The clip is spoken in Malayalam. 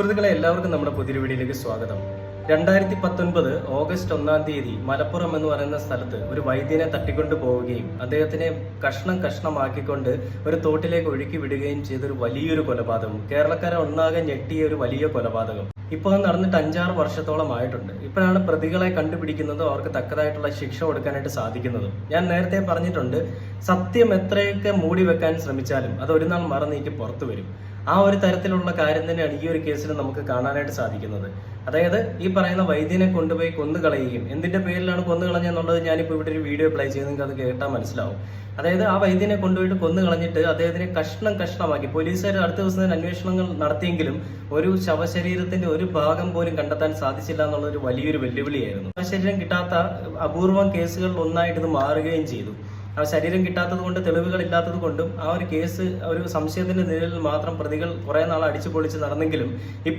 സുഹൃത്തുക്കളെ, എല്ലാവർക്കും നമ്മുടെ പുതിയൊരു വീഡിയോയിലേക്ക് സ്വാഗതം. 2019 ഓഗസ്റ്റ് 1 തീയതി മലപ്പുറം എന്ന് പറയുന്ന സ്ഥലത്ത് ഒരു വൈദ്യനെ തട്ടിക്കൊണ്ടു പോവുകയും അദ്ദേഹത്തിനെ കഷ്ണം കഷ്ണമാക്കിക്കൊണ്ട് ഒരു തോട്ടിലേക്ക് ഒഴുക്കി വിടുകയും ചെയ്തൊരു വലിയൊരു കൊലപാതകം. കേരളക്കാരെ ഒന്നാകെ ഞെട്ടിയ ഒരു വലിയ കൊലപാതകം. ഇപ്പോൾ നടന്നിട്ട് 5-6 വർഷത്തോളം ആയിട്ടുണ്ട്. ഇപ്പോഴാണ് പ്രതികളെ കണ്ടുപിടിക്കുന്നതും അവർക്ക് തക്കതായിട്ടുള്ള ശിക്ഷ കൊടുക്കാനായിട്ട് സാധിക്കുന്നതും. ഞാൻ നേരത്തെ പറഞ്ഞിട്ടുണ്ട്, സത്യം എത്രയൊക്കെ മൂടി വെക്കാൻ ശ്രമിച്ചാലും അത് ഒരു നാൾ മറന്നീക്ക് പുറത്തു വരും. ആ ഒരു തരത്തിലുള്ള കാര്യം തന്നെയാണ് ഈ ഒരു കേസിൽ നമുക്ക് കാണാനായിട്ട് സാധിക്കുന്നത്. അതായത് ഈ പറയുന്ന വൈദ്യനെ കൊണ്ടുപോയി കൊന്നുകളയുകയും എന്തിന്റെ പേരിലാണ് കൊന്നുകളഞ്ഞെന്നുള്ളത് ഞാനിപ്പോൾ ഇവിടെ ഒരു വീഡിയോ പ്ലേ ചെയ്ത് നിങ്ങൾക്ക് അത് കേട്ടാൽ മനസ്സിലാവും. അതായത് ആ വൈദ്യനെ കൊണ്ടുപോയിട്ട് കൊന്നുകളഞ്ഞിട്ട് അദ്ദേഹത്തിനെ കഷ്ണം കഷ്ണമാക്കി. പോലീസുകാർ അടുത്ത ദിവസം തന്നെ അന്വേഷണങ്ങൾ നടത്തിയെങ്കിലും ഒരു ശവശരീരത്തിന്റെ ഒരു ഭാഗം പോലും കണ്ടെത്താൻ സാധിച്ചില്ല എന്നുള്ളൊരു വലിയൊരു വെല്ലുവിളിയായിരുന്നു. ശരീരം കിട്ടാത്ത അപൂർവം കേസുകളിൽ ഒന്നായിട്ട് ഇത് മാറുകയും ചെയ്തു. ആ ശരീരം കിട്ടാത്തത് കൊണ്ട്, തെളിവുകൾ ഇല്ലാത്തത് കൊണ്ടും ആ ഒരു കേസ് ഒരു സംശയത്തിന്റെ നിഴലിൽ മാത്രം പ്രതികൾ കുറെ നാൾ അടിച്ചു പൊളിച്ച് നടന്നെങ്കിലും